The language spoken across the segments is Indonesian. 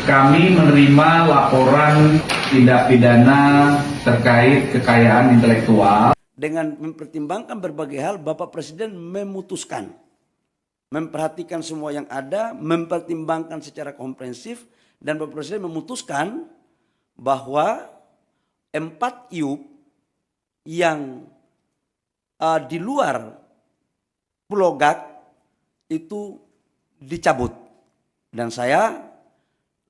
Kami menerima laporan tindak pidana terkait kekayaan intelektual. Dengan mempertimbangkan berbagai hal, Bapak Presiden memutuskan, memperhatikan semua yang ada, mempertimbangkan secara komprehensif, dan Bapak Presiden memutuskan bahwa 4 iup yang di luar Pulau Gak itu dicabut. Dan saya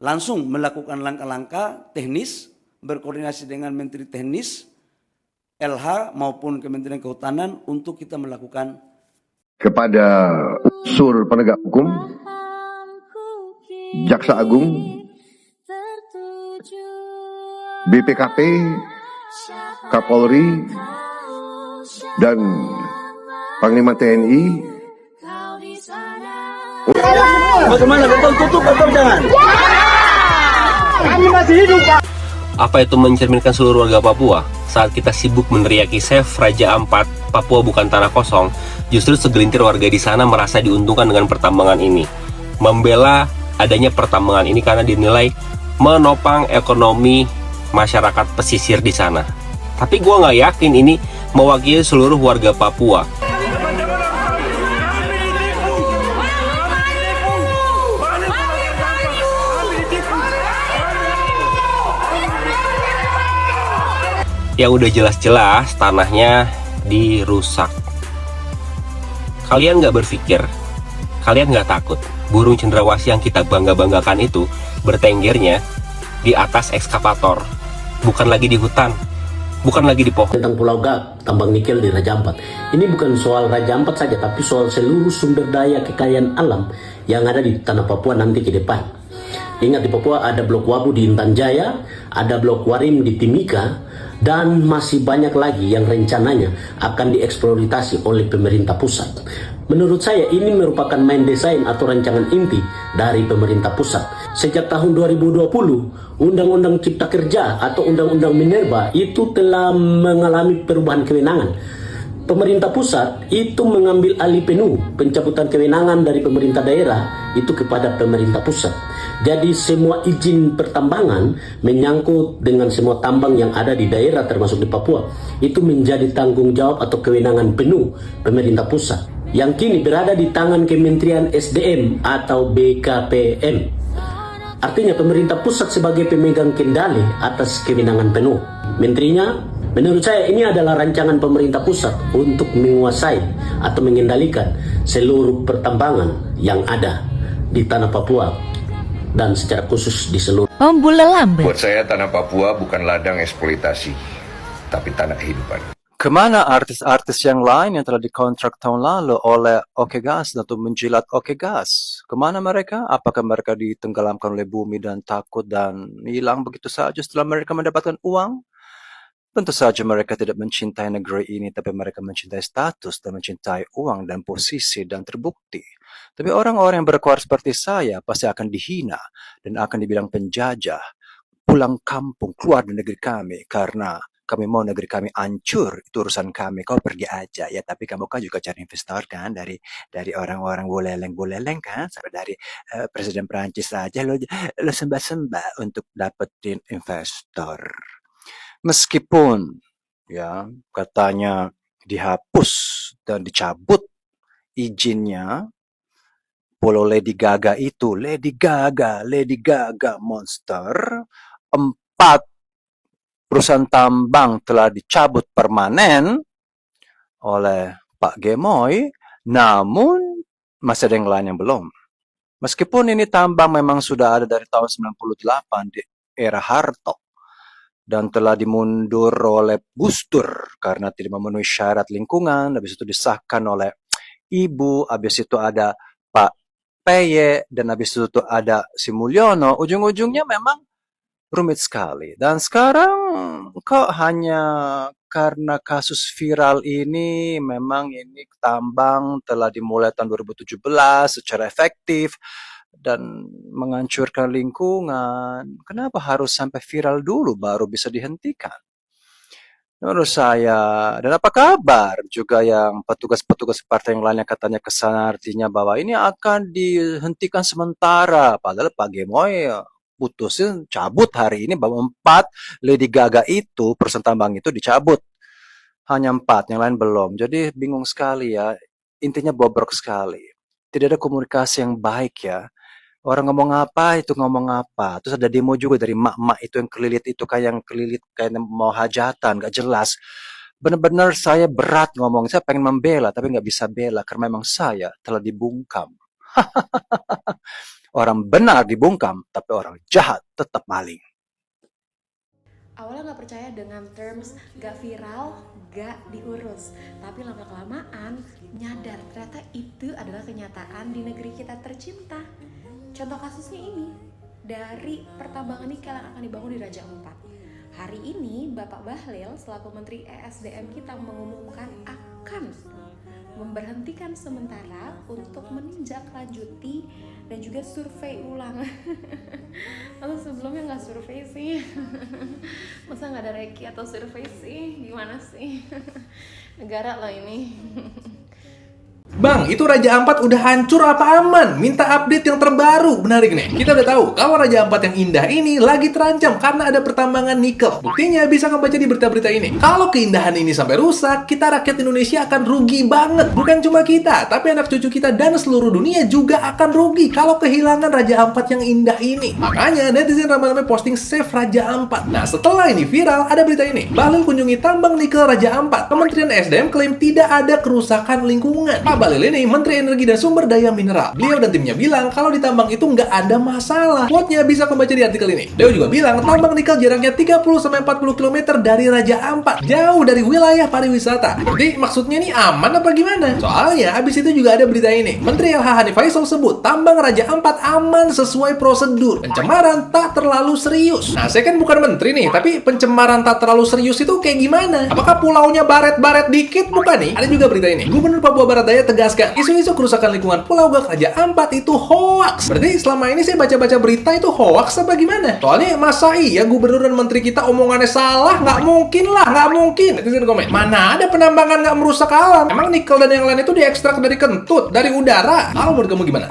langsung melakukan langkah-langkah teknis, berkoordinasi dengan Menteri Teknis, LH maupun Kementerian Kehutanan untuk kita melakukan kepada Sur Penegak Hukum, Jaksa Agung, BPKP, Kapolri, dan Panglima TNI. Bagaimana, betul tutup atau jangan? Kami masih hidup, Pak. Apa itu mencerminkan seluruh warga Papua? Saat kita sibuk meneriaki Save Raja Ampat, Papua bukan tanah kosong, justru segelintir warga di sana merasa diuntungkan dengan pertambangan ini. Membela adanya pertambangan ini karena dinilai menopang ekonomi masyarakat pesisir di sana. Tapi gue nggak yakin ini mewakili seluruh warga Papua. Yang udah jelas-jelas tanahnya dirusak. Kalian nggak berpikir, kalian nggak takut burung cendrawasih yang kita bangga-banggakan itu bertenggernya di atas ekskavator, bukan lagi di hutan, bukan lagi di pohon. Tentang Pulau Gak, tambang nikel di Raja Ampat. Ini bukan soal Raja Ampat saja, tapi soal seluruh sumber daya kekayaan alam yang ada di tanah Papua nanti ke depan. Ingat, di Papua ada blok Wabu di Intan Jaya, ada blok Warim di Timika, dan masih banyak lagi yang rencananya akan dieksploitasi oleh pemerintah pusat. Menurut saya ini merupakan main desain atau rancangan inti dari pemerintah pusat. Sejak tahun 2020, Undang-Undang Cipta Kerja atau Undang-Undang Minerba itu telah mengalami perubahan kewenangan. Pemerintah pusat itu mengambil alih penuh pencabutan kewenangan dari pemerintah daerah itu kepada pemerintah pusat. Jadi semua izin pertambangan menyangkut dengan semua tambang yang ada di daerah termasuk di Papua itu menjadi tanggung jawab atau kewenangan penuh pemerintah pusat yang kini berada di tangan Kementerian SDM atau BKPM. Artinya pemerintah pusat sebagai pemegang kendali atas kewenangan penuh. Menterinya, menurut saya ini adalah rancangan pemerintah pusat untuk menguasai atau mengendalikan seluruh pertambangan yang ada di tanah Papua dan secara khusus di seluruh. Buat saya tanah Papua bukan ladang eksploitasi, tapi tanah kehidupan. Kemana artis-artis yang lain yang telah dikontrak tahun lalu oleh Oke Gas untuk menjilat Oke Gas? Kemana mereka? Apakah mereka ditenggelamkan oleh bumi dan takut dan hilang begitu saja setelah mereka mendapatkan uang? Tentu saja mereka tidak mencintai negeri ini, tapi mereka mencintai status dan mencintai uang dan posisi dan terbukti. Tapi orang-orang yang berkuar seperti saya pasti akan dihina dan akan dibilang penjajah. Pulang kampung, keluar dari negeri kami karena kami mau negeri kami hancur, itu urusan kami. Kau pergi aja ya, tapi kamu kan juga cari investor kan dari orang-orang boleleng kan, sampai dari Presiden Prancis saja lo sembah-sembah untuk dapetin investor. Meskipun ya katanya dihapus dan dicabut izinnya, Pulau Lady Gaga itu, Lady Gaga monster, 4 perusahaan tambang telah dicabut permanen oleh Pak Gemoy, namun masih ada yang lain yang belum. Meskipun ini tambang memang sudah ada dari tahun 98 di era Harto, dan telah dimundur oleh Gus Dur karena tidak memenuhi syarat lingkungan. Habis itu disahkan oleh Ibu, habis itu ada Pak Peye, dan habis itu ada si Mulyono. Ujung-ujungnya memang rumit sekali. Dan sekarang kok hanya karena kasus viral ini, memang ini tambang telah dimulai tahun 2017 secara efektif dan menghancurkan lingkungan. Kenapa harus sampai viral dulu baru bisa dihentikan? Menurut saya, dan apa kabar juga yang petugas-petugas partai yang lainnya katanya kesana, artinya bahwa ini akan dihentikan sementara. Padahal Pak Gemoy putusin, cabut hari ini bahwa 4 Lady Gaga itu, perusahaan tambang itu dicabut. Hanya 4, yang lain belum. Jadi bingung sekali ya. Intinya bobrok sekali. Tidak ada komunikasi yang baik ya. Orang ngomong apa, itu ngomong apa. Terus ada demo juga dari mak-mak itu yang kelilit itu kayak yang kelilit kayak mau hajatan, gak jelas. Benar-benar saya berat ngomong. Saya pengen membela, tapi nggak bisa bela karena memang saya telah dibungkam. Orang benar dibungkam, tapi orang jahat tetap maling. Awalnya nggak percaya dengan terms gak viral, gak diurus. Tapi lama-kelamaan nyadar ternyata itu adalah kenyataan di negeri kita tercinta. Contoh kasusnya ini, dari pertambangan nikel yang akan dibangun di Raja Ampat. Hari ini Bapak Bahlil selaku Menteri ESDM kita mengumumkan akan memberhentikan sementara untuk meninjak lanjuti dan juga survei ulang. Atau sebelumnya nggak survei sih? Masa nggak ada reki atau survei sih? Gimana sih? Negara loh ini. Bang, itu Raja Ampat udah hancur apa aman? Minta update yang terbaru. Menarik nih, kita udah tahu kalau Raja Ampat yang indah ini lagi terancam karena ada pertambangan nikel. Buktinya bisa ngebaca di berita-berita ini. Kalau keindahan ini sampai rusak, kita rakyat Indonesia akan rugi banget. Bukan cuma kita, tapi anak cucu kita dan seluruh dunia juga akan rugi kalau kehilangan Raja Ampat yang indah ini. Makanya netizen ramai-ramai posting save Raja Ampat. Nah, setelah ini viral, ada berita ini. Bahlil kunjungi tambang nikel Raja Ampat. Kementerian SDM klaim tidak ada kerusakan lingkungan. Pak Bahlil ini Menteri Energi dan Sumber Daya Mineral. Beliau dan timnya bilang kalau di tambang itu nggak ada masalah. Quote-nya bisa membaca di artikel ini. Beliau juga bilang tambang nikel jaraknya 30-40 km dari Raja Ampat, jauh dari wilayah pariwisata. Jadi maksudnya ini aman apa gimana? Soalnya abis itu juga ada berita ini. Menteri LH Hanif Faisal sebut tambang Raja Ampat aman sesuai prosedur. Pencemaran tak terlalu serius. Nah, saya kan bukan menteri nih, tapi pencemaran tak terlalu serius itu kayak gimana? Apakah pulaunya baret-baret dikit? Bukan nih. Ada juga berita ini. Gubernur Papua Barat Daya tegaskan isu-isu kerusakan lingkungan Pulau Gak Raja Ampat itu hoaks. Berarti selama ini saya baca-baca berita itu hoaks apa gimana? Soalnya masa iya gubernur dan menteri kita omongannya salah? Nggak mungkin lah, nggak mungkin. Netizen komen, mana ada penambangan nggak merusak alam? Emang nikel dan yang lain itu diekstrak dari kentut, dari udara? Kalau menurut kamu gimana?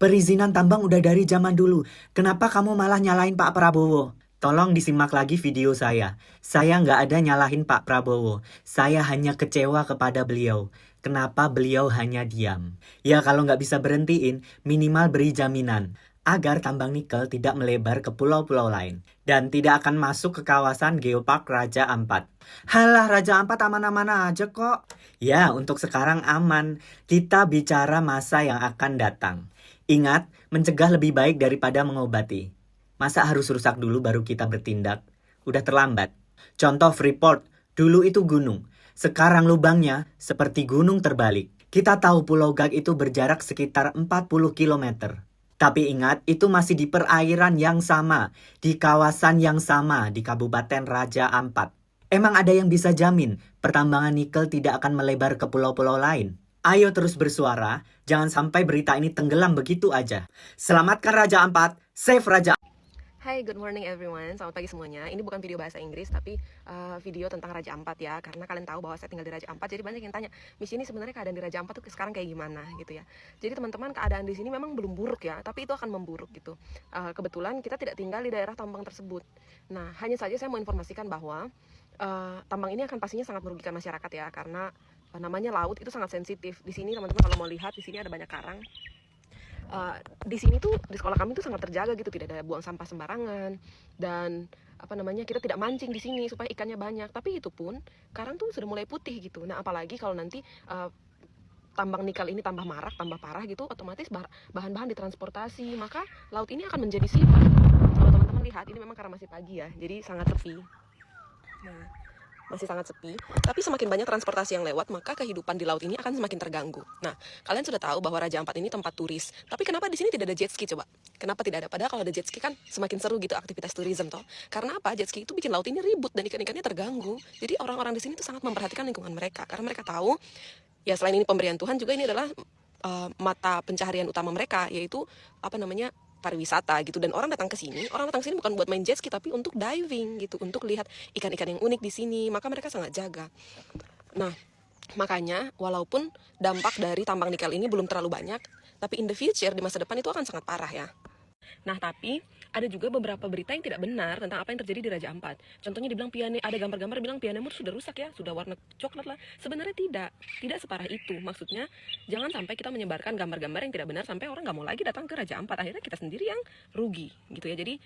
Perizinan tambang udah dari zaman dulu. Kenapa kamu malah nyalahin Pak Prabowo? Tolong disimak lagi video saya. Saya nggak ada nyalahin Pak Prabowo. Saya hanya kecewa kepada beliau. Kenapa beliau hanya diam? Ya kalau nggak bisa berhentiin, minimal beri jaminan agar tambang nikel tidak melebar ke pulau-pulau lain dan tidak akan masuk ke kawasan Geopark Raja Ampat. Halah, Raja Ampat aman-aman aja kok. Ya, untuk sekarang aman. Kita bicara masa yang akan datang. Ingat, mencegah lebih baik daripada mengobati. Masa harus rusak dulu baru kita bertindak? Udah terlambat. Contoh Freeport, dulu itu gunung. Sekarang lubangnya seperti gunung terbalik. Kita tahu Pulau Gag itu berjarak sekitar 40 km. Tapi ingat, itu masih di perairan yang sama, di kawasan yang sama, di Kabupaten Raja Ampat. Emang ada yang bisa jamin pertambangan nikel tidak akan melebar ke pulau-pulau lain? Ayo terus bersuara, jangan sampai berita ini tenggelam begitu aja. Selamatkan Raja Ampat, save Raja Ampat. Hai, good morning everyone. Selamat pagi semuanya. Ini bukan video bahasa Inggris, tapi video tentang Raja Ampat ya. Karena kalian tahu bahwa saya tinggal di Raja Ampat, jadi banyak yang tanya, Miss, ini sebenarnya keadaan di Raja Ampat tuh sekarang kayak gimana gitu ya. Jadi teman-teman, keadaan di sini memang belum buruk ya, tapi itu akan memburuk gitu. Kebetulan kita tidak tinggal di daerah tambang tersebut. Nah, hanya saja saya mau informasikan bahwa tambang ini akan pastinya sangat merugikan masyarakat ya, karena namanya laut itu sangat sensitif. Di sini teman-teman kalau mau lihat, di sini ada banyak karang. Di sini tuh di sekolah kami tuh sangat terjaga gitu, tidak ada buang sampah sembarangan dan kita tidak mancing di sini supaya ikannya banyak. Tapi itu pun karang tuh sudah mulai putih gitu. Nah, apalagi kalau nanti tambang nikel ini tambah marak, tambah parah gitu, otomatis bahan-bahan ditransportasi, maka laut ini akan menjadi sifat. Kalau teman-teman lihat, ini memang karena masih pagi ya, jadi sangat sepi. Nah, masih sangat sepi, tapi semakin banyak transportasi yang lewat, maka kehidupan di laut ini akan semakin terganggu. Nah, kalian sudah tahu bahwa Raja Ampat ini tempat turis, tapi kenapa di sini tidak ada jet ski coba? Kenapa tidak ada? Padahal kalau ada jet ski kan semakin seru gitu aktivitas tourism toh. Karena apa? Jet ski itu bikin laut ini ribut dan ikan-ikannya terganggu. Jadi orang-orang di sini tuh sangat memperhatikan lingkungan mereka, karena mereka tahu, ya selain ini pemberian Tuhan juga ini adalah mata pencaharian utama mereka, yaitu pariwisata gitu. Dan orang datang ke sini bukan buat main jet ski, tapi untuk diving gitu, untuk lihat ikan-ikan yang unik di sini. Maka mereka sangat jaga. Nah, makanya walaupun dampak dari tambang nikel ini belum terlalu banyak, tapi in the future di masa depan itu akan sangat parah ya. Nah, tapi ada juga beberapa berita yang tidak benar tentang apa yang terjadi di Raja Ampat. Contohnya dibilang ada gambar-gambar bilang pianemu sudah rusak ya, sudah warna coklat lah. Sebenarnya tidak separah itu. Maksudnya jangan sampai kita menyebarkan gambar-gambar yang tidak benar sampai orang nggak mau lagi datang ke Raja Ampat. Akhirnya kita sendiri yang rugi, gitu ya. Jadi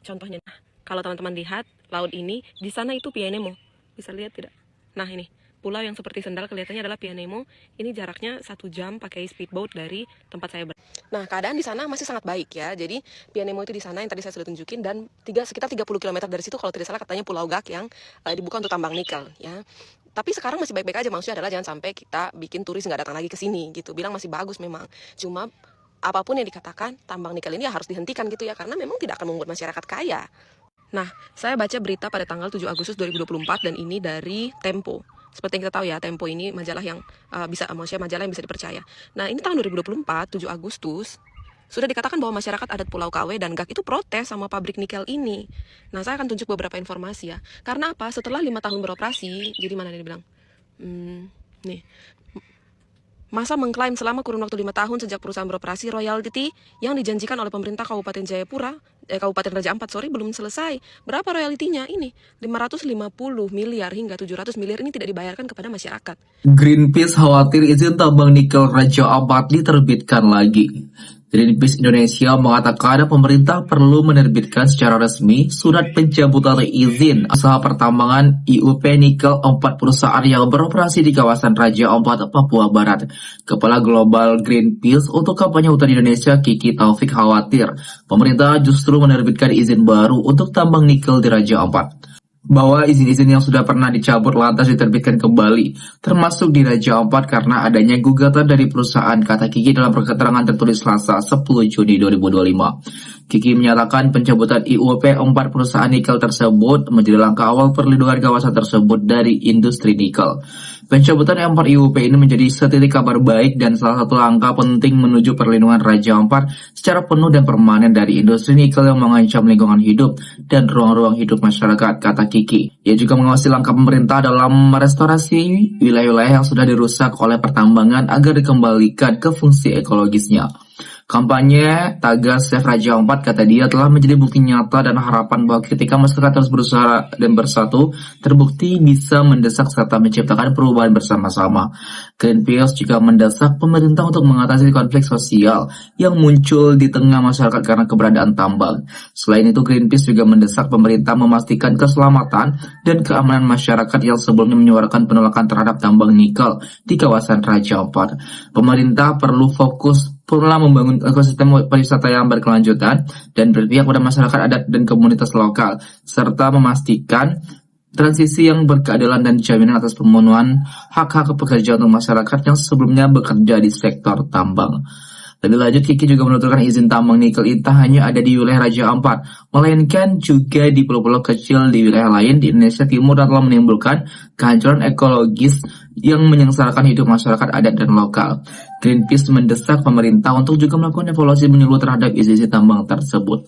contohnya, kalau teman-teman lihat laut ini, di sana itu Pianemo. Bisa lihat tidak? Nah ini. Pulau yang seperti sendal kelihatannya adalah Pianemo. Ini jaraknya 1 jam pakai speedboat dari tempat saya Nah, keadaan di sana masih sangat baik ya. Jadi Pianemo itu di sana yang tadi saya sudah tunjukin, dan sekitar 30 km dari situ kalau tidak salah katanya Pulau Gak yang dibuka untuk tambang nikel ya. Tapi sekarang masih baik-baik aja, maksudnya adalah jangan sampai kita bikin turis nggak datang lagi ke sini gitu. Bilang masih bagus memang. Cuma apapun yang dikatakan tambang nikel ini ya harus dihentikan gitu ya, karena memang tidak akan membuat masyarakat kaya. Nah, saya baca berita pada tanggal 7 Agustus 2024 dan ini dari Tempo. Seperti yang kita tahu ya, Tempo ini majalah yang majalah yang bisa dipercaya. Nah, ini tahun 2024, 7 Agustus, sudah dikatakan bahwa masyarakat adat Pulau KW dan Gak itu protes sama pabrik nikel ini. Nah, saya akan tunjuk beberapa informasi ya. Karena apa? Setelah 5 tahun beroperasi, jadi mana dia bilang? Nih. Masa mengklaim selama kurun waktu 5 tahun sejak perusahaan beroperasi, royalti yang dijanjikan oleh pemerintah Kabupaten Kabupaten Raja Ampat, belum selesai. Berapa royaltinya? Ini 550 miliar hingga 700 miliar ini tidak dibayarkan kepada masyarakat. Greenpeace khawatir izin tambang nikel Raja Ampat diterbitkan lagi. Greenpeace Indonesia mengatakan pemerintah perlu menerbitkan secara resmi surat pencabutan izin usaha pertambangan IUP nikel 4 perusahaan yang beroperasi di kawasan Raja Ampat, Papua Barat. Kepala Global Greenpeace untuk kampanye hutan Indonesia, Kiki Taufik, khawatir pemerintah justru menerbitkan izin baru untuk tambang nikel di Raja Ampat. Bahwa izin-izin yang sudah pernah dicabut lantas diterbitkan kembali, termasuk di Raja Ampat karena adanya gugatan dari perusahaan, kata Kiki dalam keterangan tertulis Selasa 10 Juni 2025. Kiki menyatakan pencabutan IUP 4 perusahaan nikel tersebut menjadi langkah awal perlindungan kawasan tersebut dari industri nikel. Pencabutan 4 IUP ini menjadi setitik kabar baik dan salah satu langkah penting menuju perlindungan Raja Ampat secara penuh dan permanen dari industri nikel yang mengancam lingkungan hidup dan ruang-ruang hidup masyarakat, kata Kiki. Ia juga mengawasi langkah pemerintah dalam merestorasi wilayah-wilayah yang sudah dirusak oleh pertambangan agar dikembalikan ke fungsi ekologisnya. Kampanye tagar Save Raja Ampat, kata dia, telah menjadi bukti nyata dan harapan bahwa ketika masyarakat terus berusaha dan bersatu, terbukti bisa mendesak serta menciptakan perubahan bersama-sama. Greenpeace juga mendesak pemerintah untuk mengatasi konflik sosial yang muncul di tengah masyarakat karena keberadaan tambang. Selain itu, Greenpeace juga mendesak pemerintah memastikan keselamatan dan keamanan masyarakat yang sebelumnya menyuarakan penolakan terhadap tambang nikel di kawasan Raja Ampat. Pemerintah perlu fokus membangun ekosistem pariwisata yang berkelanjutan dan berpihak pada masyarakat adat dan komunitas lokal, serta memastikan transisi yang berkeadilan dan jaminan atas pemenuhan hak-hak pekerja untuk masyarakat yang sebelumnya bekerja di sektor tambang. Lebih lanjut, Kiki juga menuturkan izin tambang nikel itu hanya ada di wilayah Raja Ampat, melainkan juga di pulau-pulau kecil di wilayah lain di Indonesia Timur dan telah menimbulkan kehancuran ekologis yang menyengsarakan hidup masyarakat adat dan lokal. Greenpeace mendesak pemerintah untuk juga melakukan evaluasi menyeluruh terhadap izin tambang tersebut.